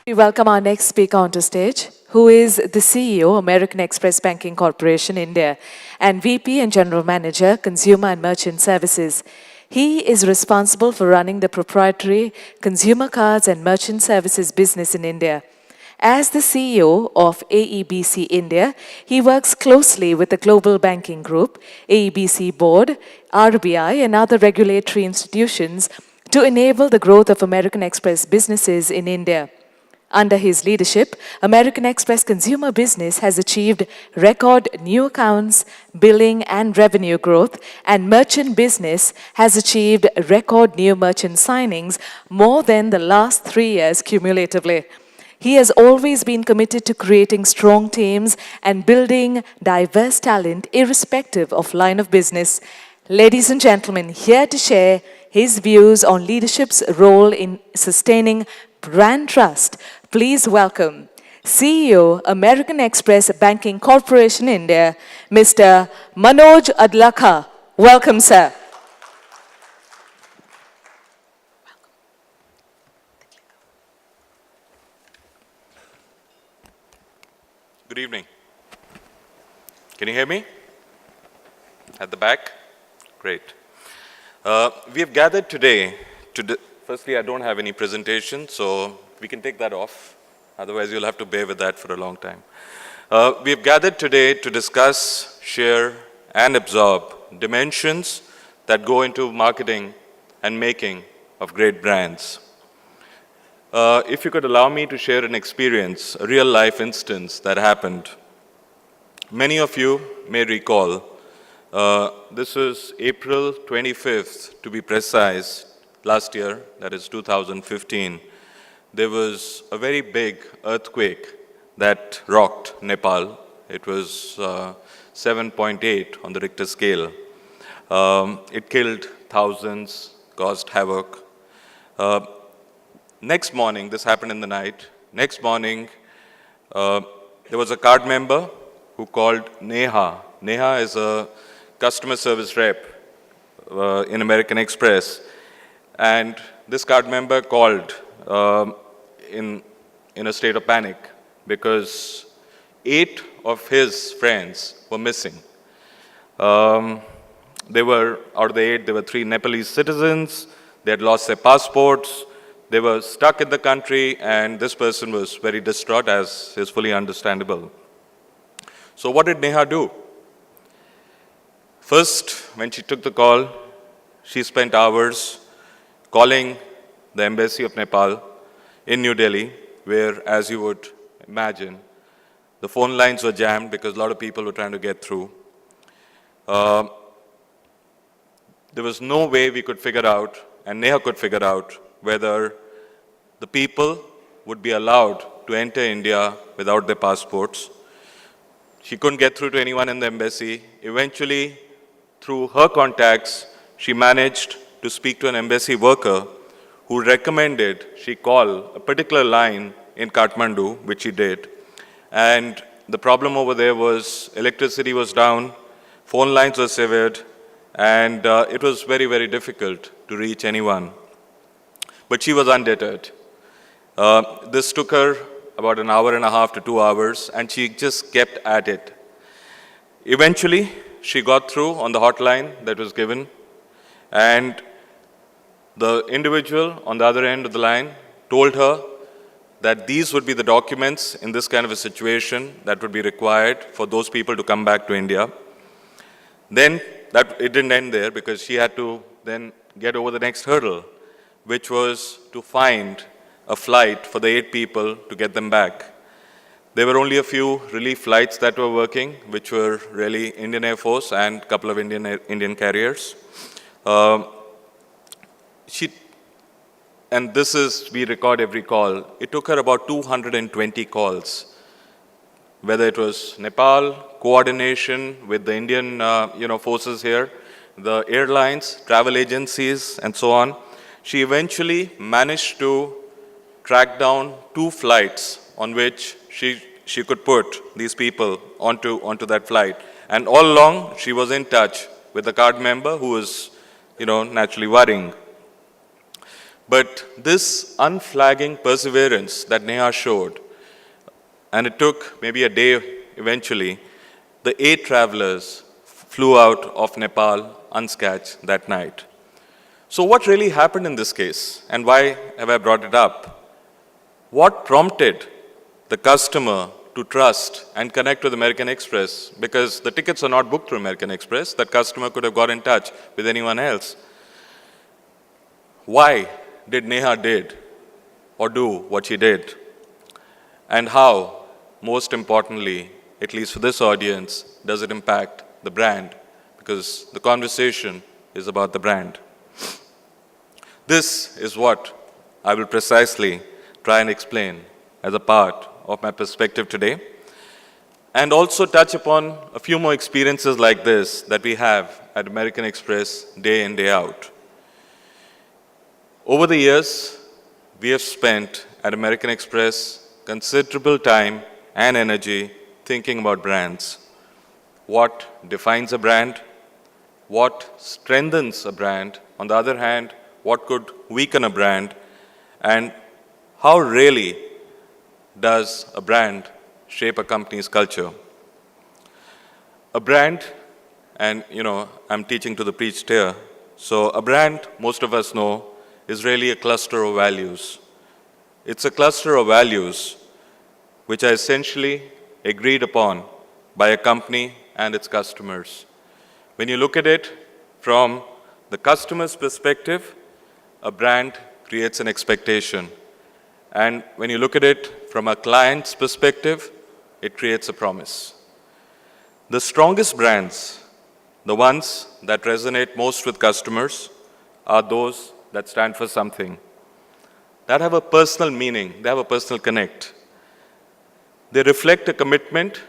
We welcome our next speaker onto stage, who is the CEO, American Express Banking Corporation, India, and VP and General Manager, Consumer and Merchant Services. He is responsible for running the proprietary consumer cards and merchant services business in India. As the CEO of AEBC India, he works closely with the Global Banking Group, AEBC Board, RBI, and other regulatory institutions to enable the growth of American Express businesses in India. Under his leadership, American Express consumer business has achieved record new accounts, billing and revenue growth, and merchant business has achieved record new merchant signings more than the last 3 years cumulatively. He has always been committed to creating strong teams and building diverse talent irrespective of line of business. Ladies and gentlemen, here to share his views on leadership's role in sustaining brand trust, please welcome CEO, American Express Banking Corporation India, Mr. Manoj Adlakha. Welcome, sir. Good evening. Can you hear me? At the back? Great. We have gathered today to... Firstly, I don't have any presentation, so we can take that off. Otherwise, you'll have to bear with that for a long time. We have gathered today to discuss, share, and absorb dimensions that go into marketing and making of great brands. If you could allow me to share an experience, a real-life instance that happened. Many of you may recall, this was April 25th, to be precise, last year, that is 2015. There was a very big earthquake that rocked Nepal. It was 7.8 on the Richter scale. It killed thousands, caused havoc. Next morning, this happened in the night. Next morning, there was a card member who called Neha. Neha is a customer service rep in American Express. And this card member called in a state of panic because 8 of his friends were missing. They were, out of the 8, there were 3 Nepalese citizens. They had lost their passports. They were stuck in the country, and this person was very distraught, as is fully understandable. So what did Neha do? First, when she took the call, she spent hours calling the embassy of Nepal in New Delhi, where, as you would imagine, the phone lines were jammed because a lot of people were trying to get through. There was no way we could figure out, and Neha could figure out, whether the people would be allowed to enter India without their passports. She couldn't get through to anyone in the embassy. Eventually, through her contacts, she managed to speak to an embassy worker who recommended she call a particular line in Kathmandu, which she did. And the problem over there was electricity was down, phone lines were severed, and it was very, very difficult to reach anyone. But she was undeterred. This took her about an hour and a half to 2 hours, and she just kept at it. Eventually, she got through on the hotline that was given, and the individual on the other end of the line told her that these would be the documents in this kind of a situation that would be required for those people to come back to India. Then it didn't end there, because she had to then get over the next hurdle, which was to find a flight for the 8 people to get them back. There were only a few relief flights that were working, which were really Indian Air Force and a couple of Indian carriers. And this is, we record every call. It took her about 220 calls, whether it was Nepal, coordination with the Indian forces here, the airlines, travel agencies, and so on. She eventually managed to track down 2 flights on which she could put these people onto that flight. And all along, she was in touch with the card member who was, naturally worrying. But this unflagging perseverance that Neha showed, and it took maybe a day eventually, the 8 travelers flew out of Nepal unscathed that night. So what really happened in this case, and why have I brought it up? What prompted the customer to trust and connect with American Express? Because the tickets are not booked through American Express. That customer could have got in touch with anyone else. Why did Neha did or do what she did? And how, most importantly, at least for this audience, does it impact the brand? Because the conversation is about the brand. This is what I will precisely try and explain as a part of my perspective today, and also touch upon a few more experiences like this that we have at American Express day in, day out. Over the years, we have spent at American Express considerable time and energy thinking about brands. What defines a brand? What strengthens a brand? On the other hand, what could weaken a brand? And how really does a brand shape a company's culture? A brand, and I'm teaching to the preached here, so a brand, most of us know, is really a cluster of values. It's a cluster of values which are essentially agreed upon by a company and its customers. When you look at it from the customer's perspective, a brand creates an expectation. And when you look at it from a client's perspective, it creates a promise. The strongest brands, the ones that resonate most with customers, are those that stand for something, that have a personal meaning, they have a personal connect. They reflect a commitment,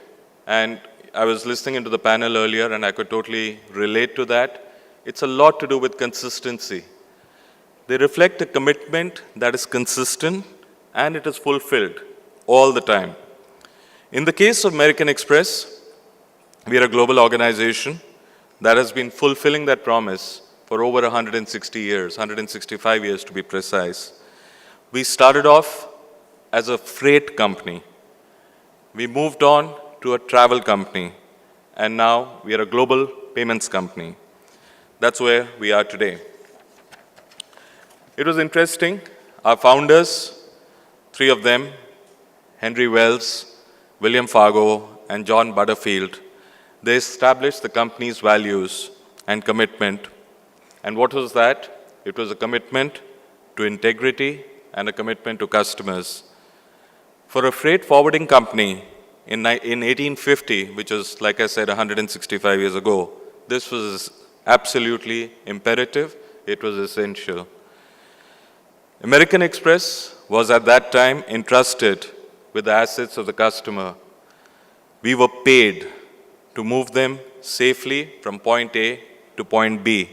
and I was listening into the panel earlier and I could totally relate to that. It's a lot to do with consistency. They reflect a commitment that is consistent and it is fulfilled all the time. In the case of American Express, we are a global organization that has been fulfilling that promise for over 160 years, 165 years to be precise. We started off as a freight company. We moved on to a travel company, and now we are a global payments company. That's where we are today. It was interesting. Our founders, 3 of them, Henry Wells, William Fargo, and John Butterfield, they established the company's values and commitment. And what was that? It was a commitment to integrity and a commitment to customers. For a freight forwarding company in 1850, which was, like I said, 165 years ago, this was absolutely imperative. It was essential. American Express was at that time entrusted with the assets of the customer. We were paid to move them safely from point A to point B.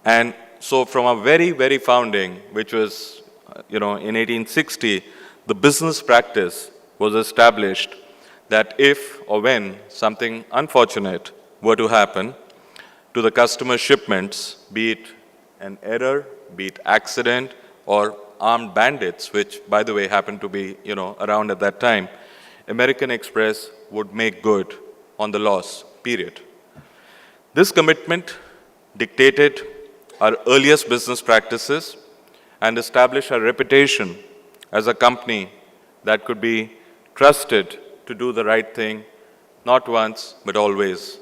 And so from our very, very founding, which was in 1860, the business practice was established that if or when something unfortunate were to happen to the customer shipments, be it an error, be it accident, or armed bandits, which, by the way, happened to be around at that time, American Express would make good on the loss, period. This commitment dictated our earliest business practices and established our reputation as a company that could be trusted to do the right thing, not once, but always.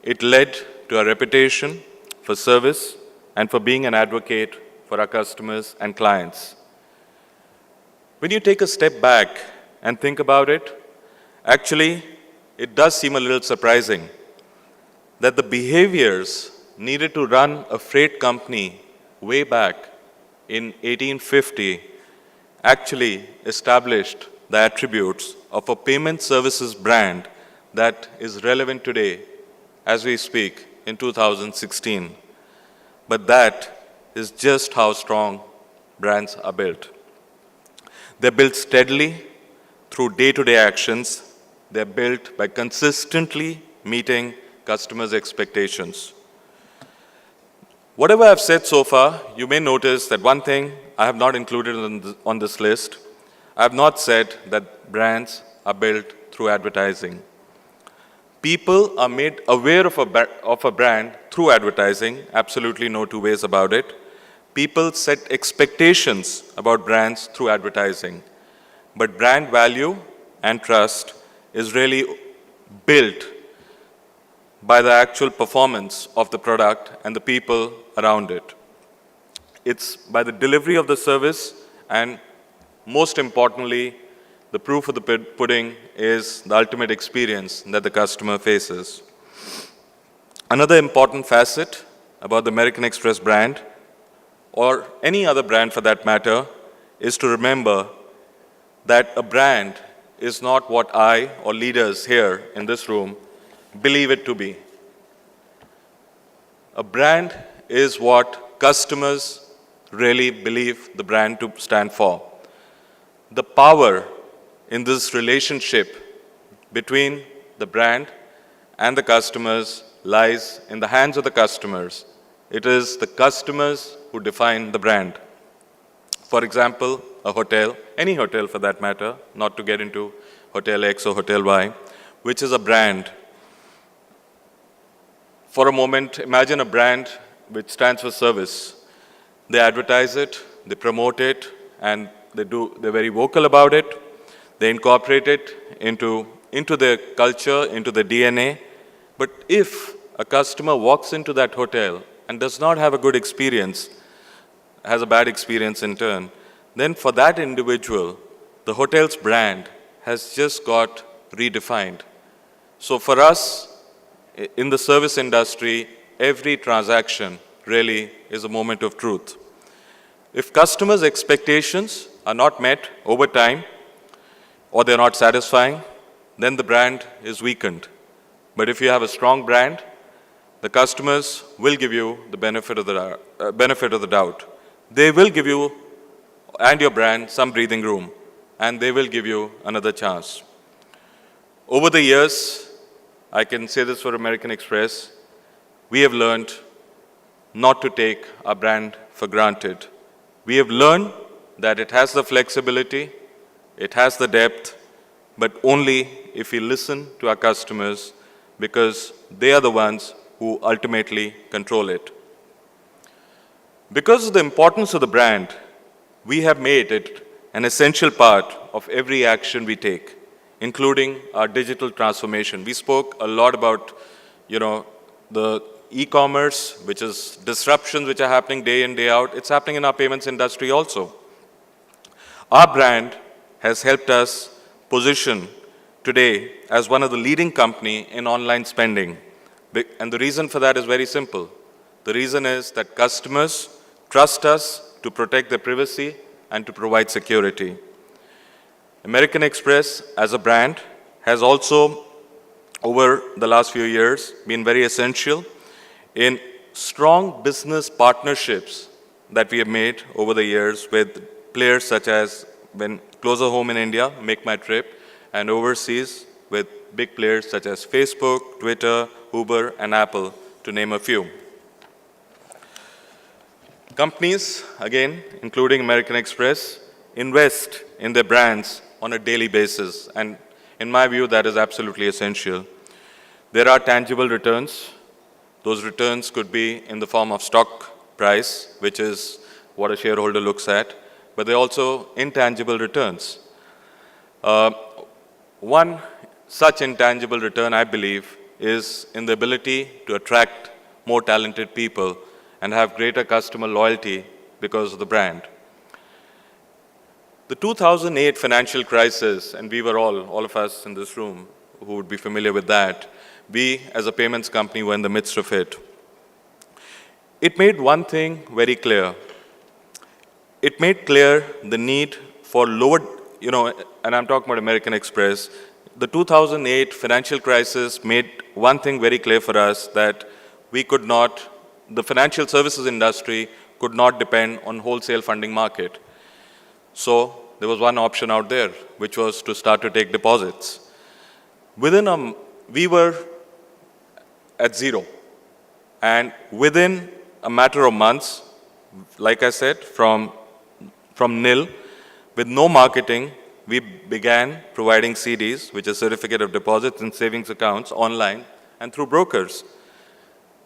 It led to our reputation for service and for being an advocate for our customers and clients. When you take a step back and think about it, actually, it does seem a little surprising that the behaviors needed to run a freight company way back in 1850 actually established the attributes of a payment services brand that is relevant today as we speak in 2016. But that is just how strong brands are built. They're built steadily through day-to-day actions. They're built by consistently meeting customers' expectations. Whatever I've said so far, you may notice that one thing I have not included on this list. I have not said that brands are built through advertising. People are made aware of a brand through advertising, absolutely no two ways about it. People set expectations about brands through advertising. But brand value and trust is really built by the actual performance of the product and the people around it. It's by the delivery of the service, and most importantly, the proof of the pudding is the ultimate experience that the customer faces. Another important facet about the American Express brand, or any other brand for that matter, is to remember that a brand is not what I or leaders here in this room believe it to be. A brand is what customers really believe the brand to stand for. The power in this relationship between the brand and the customers lies in the hands of the customers. It is the customers who define the brand. For example, a hotel, any hotel for that matter, not to get into Hotel X or Hotel Y, which is a brand. For a moment, imagine a brand which stands for service. They advertise it, they promote it, and they're very vocal about it. They incorporate it into their culture, into their DNA. But if a customer walks into that hotel and does not have a good experience, has a bad experience in turn, then for that individual, the hotel's brand has just got redefined. So for us, in the service industry, every transaction really is a moment of truth. If customers' expectations are not met over time, or they're not satisfying, then the brand is weakened. But if you have a strong brand, the customers will give you the benefit of the doubt. They will give you and your brand some breathing room, and they will give you another chance. Over the years, I can say this for American Express, we have learned not to take our brand for granted. We have learned that it has the flexibility, it has the depth, but only if we listen to our customers, because they are the ones who ultimately control it. Because of the importance of the brand, we have made it an essential part of every action we take, including our digital transformation. We spoke a lot about, the e-commerce, which is disruptions which are happening day in, day out. It's happening in our payments industry also. Our brand has helped us position today as one of the leading company in online spending. And the reason for that is very simple. The reason is that customers trust us to protect their privacy and to provide security. American Express as a brand has also, over the last few years, been very essential in strong business partnerships that we have made over the years with players such as, when closer home in India, Make My Trip, and overseas with big players such as Facebook, Twitter, Uber, and Apple, to name a few. Companies, again, including American Express, invest in their brands on a daily basis, and in my view, that is absolutely essential. There are tangible returns. Those returns could be in the form of stock price, which is what a shareholder looks at, but they're also intangible returns. One such intangible return, I believe, is in the ability to attract more talented people and have greater customer loyalty because of the brand. The 2008 financial crisis, and we were all of us in this room who would be familiar with that, we as a payments company were in the midst of it. It made one thing very clear. It made clear the need for lower, and I'm talking about American Express. The 2008 financial crisis made one thing very clear for us, that the financial services industry could not depend on wholesale funding market. So there was one option out there, which was to start to take deposits. We were at zero. And within a matter of months, like I said, from nil, with no marketing, we began providing CDs, which is certificate of deposits and savings accounts, online and through brokers.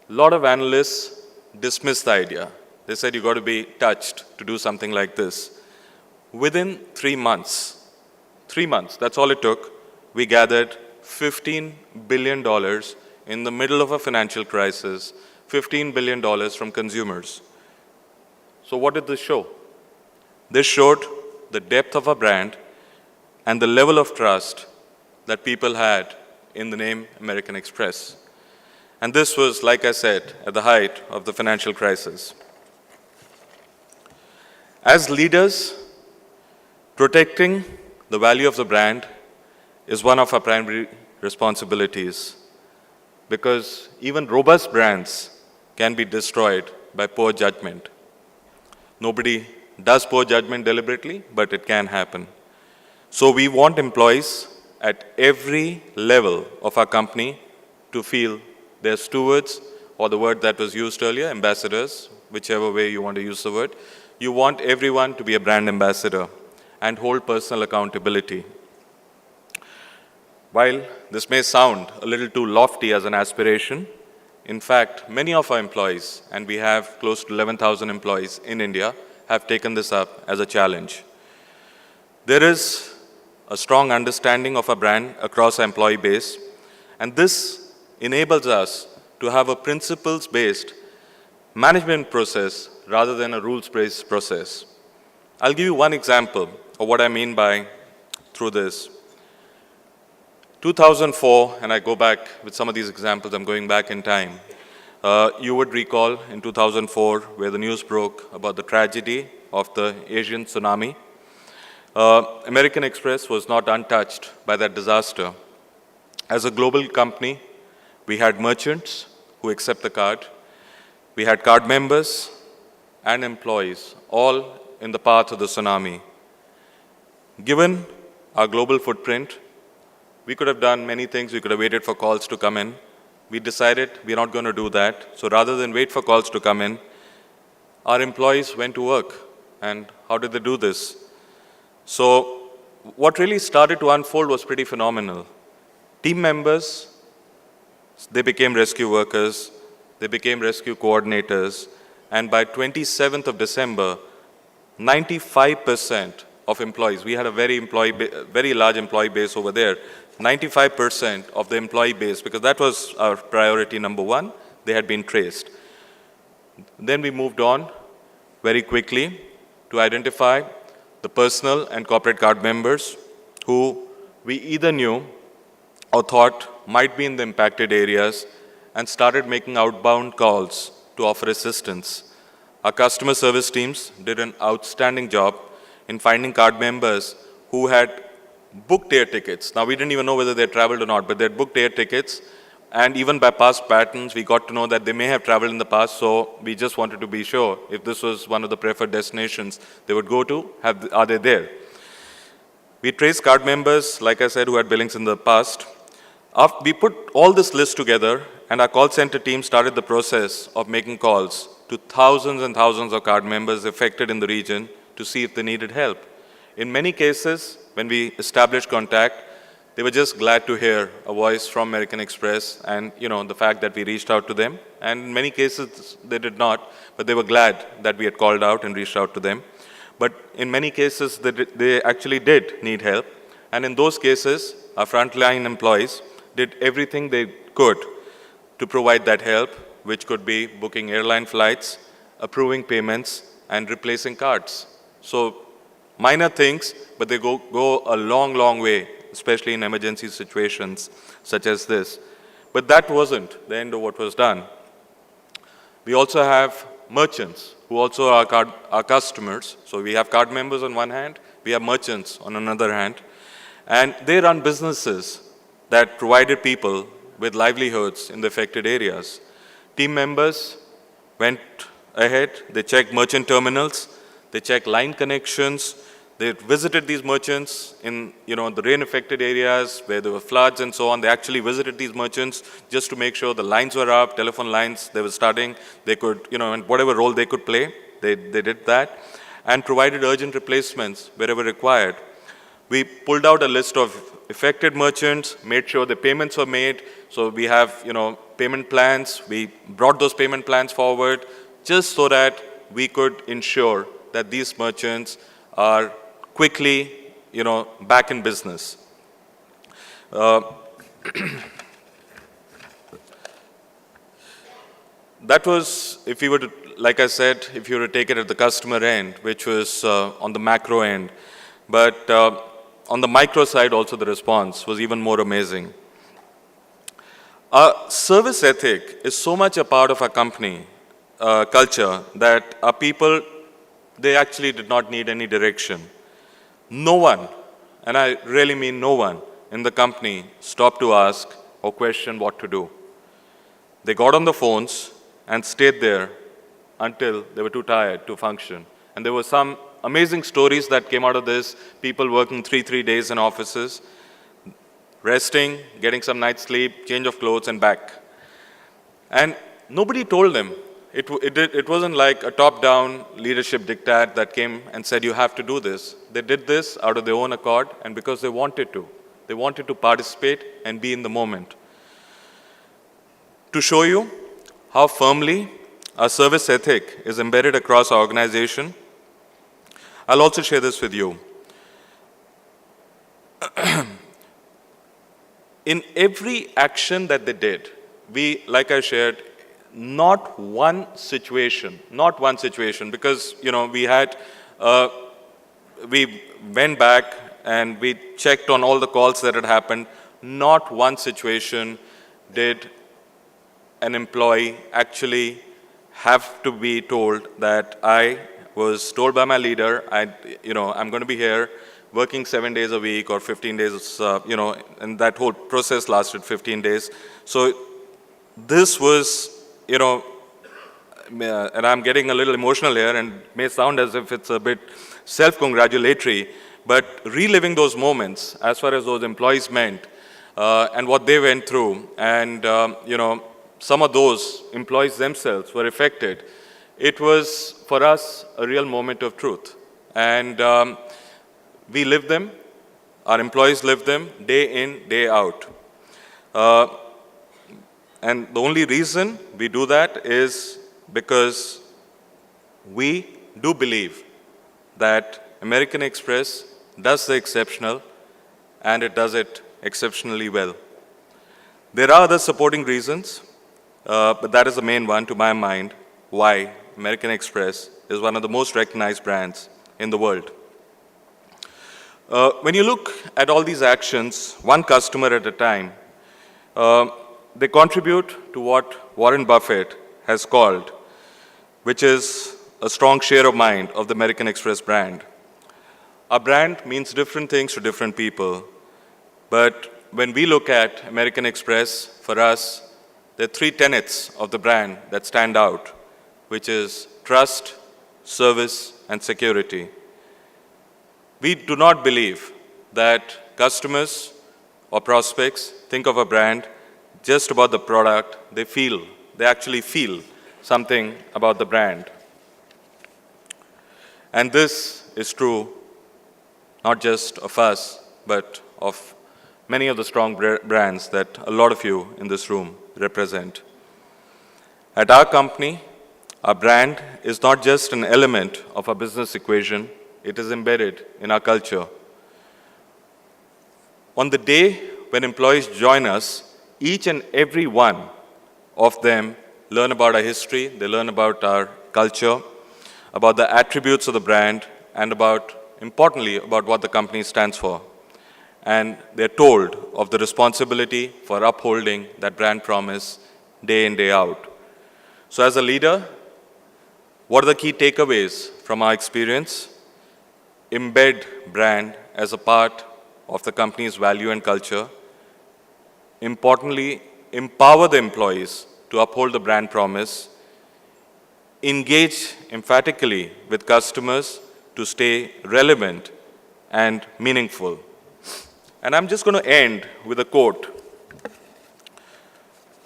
A lot of analysts dismissed the idea. They said you got to be touched to do something like this. Within 3 months, that's all it took, we gathered $15 billion in the middle of a financial crisis, $15 billion from consumers. So what did this show? This showed the depth of our brand and the level of trust that people had in the name American Express. And this was, like I said, at the height of the financial crisis. As leaders, protecting the value of the brand is one of our primary responsibilities, because even robust brands can be destroyed by poor judgment. Nobody does poor judgment deliberately, but it can happen. So we want employees at every level of our company to feel they're stewards, or the word that was used earlier, ambassadors, whichever way you want to use the word. You want everyone to be a brand ambassador and hold personal accountability. While this may sound a little too lofty as an aspiration, in fact, many of our employees, and we have close to 11,000 employees in India, have taken this up as a challenge. There is a strong understanding of our brand across our employee base, and this enables us to have a principles-based management process rather than a rules-based process. I'll give you one example of what I mean by through this. 2004, and I go back with some of these examples, I'm going back in time. You would recall in 2004 where the news broke about the tragedy of the Asian tsunami. American Express was not untouched by that disaster. As a global company, we had merchants who accept the card. We had card members and employees, all in the path of the tsunami. Given our global footprint, we could have done many things. We could have waited for calls to come in. We decided we're not going to do that. So rather than wait for calls to come in, our employees went to work. And how did they do this? So what really started to unfold was pretty phenomenal. Team members, they became rescue workers, they became rescue coordinators, and by 27th of December, 95% of employees, we had a very large employee base over there, 95% of the employee base, because that was our priority number one, they had been traced. Then we moved on very quickly to identify the personal and corporate card members who we either knew or thought might be in the impacted areas, and started making outbound calls to offer assistance. Our customer service teams did an outstanding job in finding card members who had booked air tickets. Now, we didn't even know whether they had traveled or not, but they had booked air tickets, and even by past patterns, we got to know that they may have traveled in the past, so we just wanted to be sure if this was one of the preferred destinations they would go to, are they there? We traced card members, like I said, who had billings in the past. We put all this list together, and our call center team started the process of making calls to thousands and thousands of card members affected in the region to see if they needed help. In many cases, when we established contact, they were just glad to hear a voice from American Express and, the fact that we reached out to them. And in many cases, they did not, but they were glad that we had called out and reached out to them. But in many cases, they actually did need help. And in those cases, our frontline employees did everything they could to provide that help, which could be booking airline flights, approving payments, and replacing cards. So minor things, but they go a long, long way, especially in emergency situations such as this. But that wasn't the end of what was done. We also have merchants who also are our customers. So we have card members on one hand, we have merchants on another hand, and they run businesses that provided people with livelihoods in the affected areas. Team members went ahead, they checked merchant terminals, they checked line connections, They visited these merchants in, the rain-affected areas where there were floods and so on. They actually visited these merchants just to make sure the lines were up, telephone lines, they were starting. They could, and whatever role they could play, they did that, and provided urgent replacements wherever required. We pulled out a list of affected merchants, made sure the payments were made. So we have, payment plans. We brought those payment plans forward just so that we could ensure that these merchants are quickly, back in business. That was, if you were to, like I said, if you were to take it at the customer end, which was on the macro end. But on the micro side also, the response was even more amazing. Our service ethic is so much a part of our company culture that our people, they actually did not need any direction. No one, and I really mean no one, in the company stopped to ask or question what to do. They got on the phones and stayed there until they were too tired to function. And there were some amazing stories that came out of this, people working three days in offices, resting, getting some night's sleep, change of clothes, and back. And nobody told them. It wasn't like a top-down leadership diktat that came and said, you have to do this. They did this out of their own accord and because they wanted to. They wanted to participate and be in the moment. To show you how firmly our service ethic is embedded across our organization, I'll also share this with you. In every action that they did, we, like I shared, not one situation, because, we went back and we checked on all the calls that had happened. Not one situation did an employee actually have to be told that I was told by my leader, I'm going to be here working 7 days a week or 15 days, and that whole process lasted 15 days. So this was, and I'm getting a little emotional here and may sound as if it's a bit self-congratulatory, but reliving those moments as far as those employees meant and what they went through, and, some of those employees themselves were affected. It was, for us, a real moment of truth. And we lived them, our employees lived them day in, day out. And the only reason we do that is because we do believe that American Express does the exceptional and it does it exceptionally well. There are other supporting reasons, but that is the main one to my mind, why American Express is one of the most recognized brands in the world. When you look at all these actions, one customer at a time, they contribute to what Warren Buffett has called, which is a strong share of mind of the American Express brand. Our brand means different things to different people, but when we look at American Express, for us, there are three tenets of the brand that stand out, which is trust, service, and security. We do not believe that customers or prospects think of a brand just about the product. They actually feel something about the brand. And this is true not just of us, but of many of the strong brands that a lot of you in this room represent. At our company, our brand is not just an element of our business equation, it is embedded in our culture. On the day when employees join us, each and every one of them learn about our history, they learn about our culture, about the attributes of the brand, and importantly, about what the company stands for. And they're told of the responsibility for upholding that brand promise day in, day out. So as a leader, what are the key takeaways from our experience? Embed brand as a part of the company's value and culture. Importantly, empower the employees to uphold the brand promise. Engage emphatically with customers to stay relevant and meaningful. And I'm just going to end with a quote.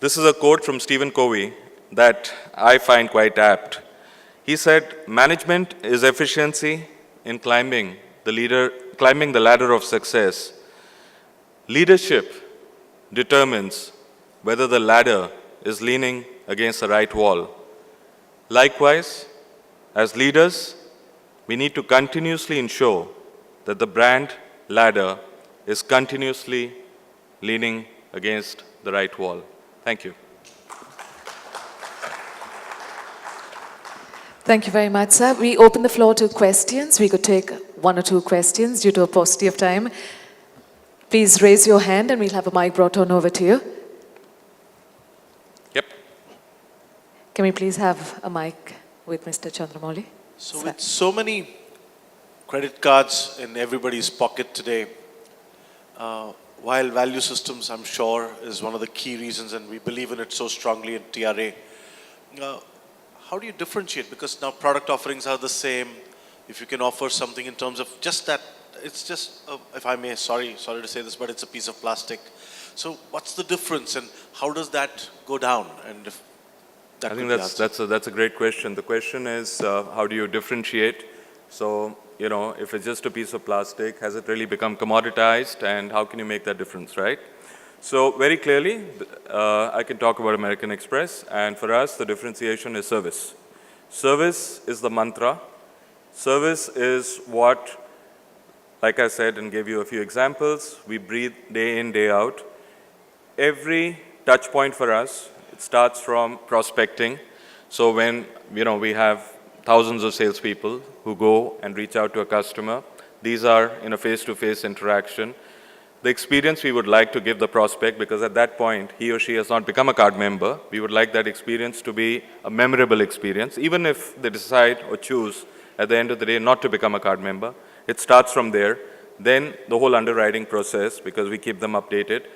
This is a quote from Stephen Covey that I find quite apt. He said, "Management is efficiency in climbing the ladder of success. Leadership determines whether the ladder is leaning against the right wall. Likewise, as leaders, we need to continuously ensure that the brand ladder is continuously leaning against the right wall." Thank you. Thank you very much, sir. We open the floor to questions. We could take one or two questions due to a paucity of time. Please raise your hand and we'll have a mic brought on over to you. Yep. Can we please have a mic with Mr. Chandramouli? So Sir. with so many credit cards in everybody's pocket today, while value systems, I'm sure, is one of the key reasons, and we believe in it so strongly in TRA, how do you differentiate? Because now product offerings are the same. If you can offer something in terms of just that, it's just, if I may, sorry to say this, but it's a piece of plastic. So what's the difference and how does that go down? And if that I think could be answered. that's a great question. The question is, how do you differentiate? So, you know, if it's just a piece of plastic, has it really become commoditized, and how can you make that difference, right? So very clearly, I can talk about American Express, and for us, the differentiation is service. Service is the mantra. Service is what, like I said and gave you a few examples, we breathe day in, day out. Every touch point for us, it starts from prospecting. So when, you know, we have thousands of salespeople who go and reach out to a customer, these are in a face-to-face interaction. The experience we would like to give the prospect, because at that point, he or she has not become a card member, we would like that experience to be a memorable experience, even if they decide or choose at the end of the day not to become a card member. It starts from there. Then the whole underwriting process, because we keep them updated.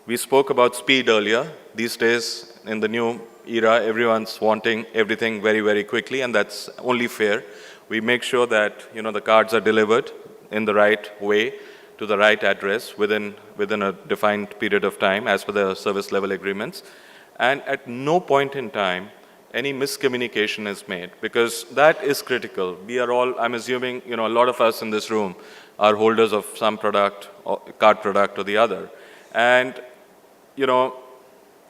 We spoke about speed earlier. These days, in the new era, everyone's wanting everything very, very quickly, and that's only fair. We make sure that, you know, the cards are delivered in the right way, to the right address within a defined period of time as per the service level agreements. And at no point in time, any miscommunication is made, because that is critical. We are all, I'm assuming, you know, a lot of us in this room are holders of some product, or card product or the other. And, you know,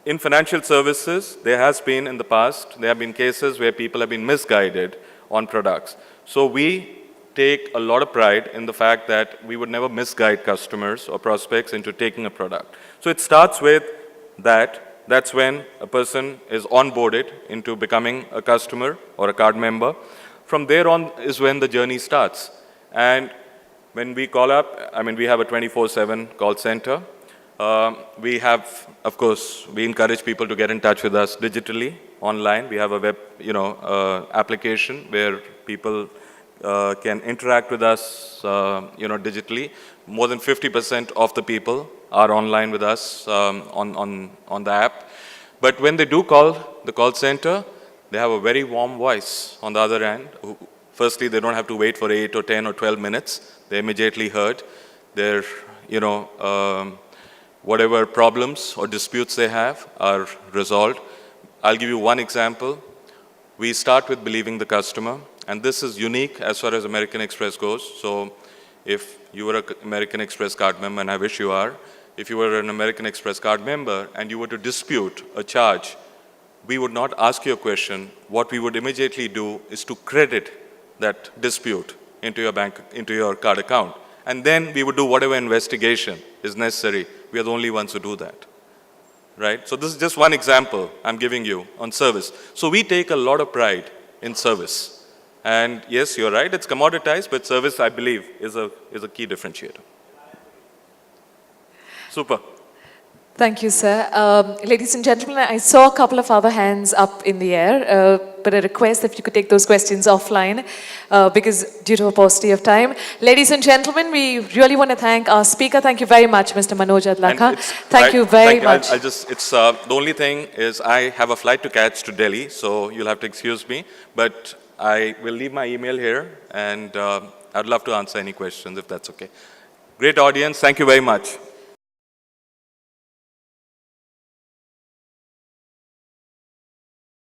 in financial services, there has been in the past, there have been cases where people have been misguided on products. So we take a lot of pride in the fact that we would never misguide customers or prospects into taking a product. So it starts with that. That's when a person is onboarded into becoming a customer or a card member. From there on is when the journey starts. And when we call up, I mean, we have a 24/7 call center. We have, of course, we encourage people to get in touch with us digitally, online. We have a web, application where people can interact with us, digitally. More than 50% of the people are online with us on the app. But when they do call the call center, they have a very warm voice on the other end. Firstly, they don't have to wait for 8 or 10 or 12 minutes. They're immediately heard. Their, whatever problems or disputes they have are resolved. I'll give you one example. We start with believing the customer. And this is unique as far as American Express goes. So if you were an American Express card member, and I wish you are, if you were an American Express card member and you were to dispute a charge, we would not ask you a question. What we would immediately do is to credit that dispute into your bank, into your card account. And then we would do whatever investigation is necessary. We are the only ones who do that. Right? So this is just one example I'm giving you on service. So we take a lot of pride in service. And yes, you're right, it's commoditized, but service, I believe, is a key differentiator. Super. Thank you, sir. Ladies and gentlemen, I saw a couple of other hands up in the air, but a request if you could take those questions offline, because due to a paucity of time. Ladies and gentlemen, we really want to thank our speaker. Thank you very much, Mr. Manoj Adlakha. Thank you very much. The only thing is I have a flight to catch to Delhi, so you'll have to excuse me, but I will leave my email here, and I'd love to answer any questions if that's okay. Great audience. Thank you very much.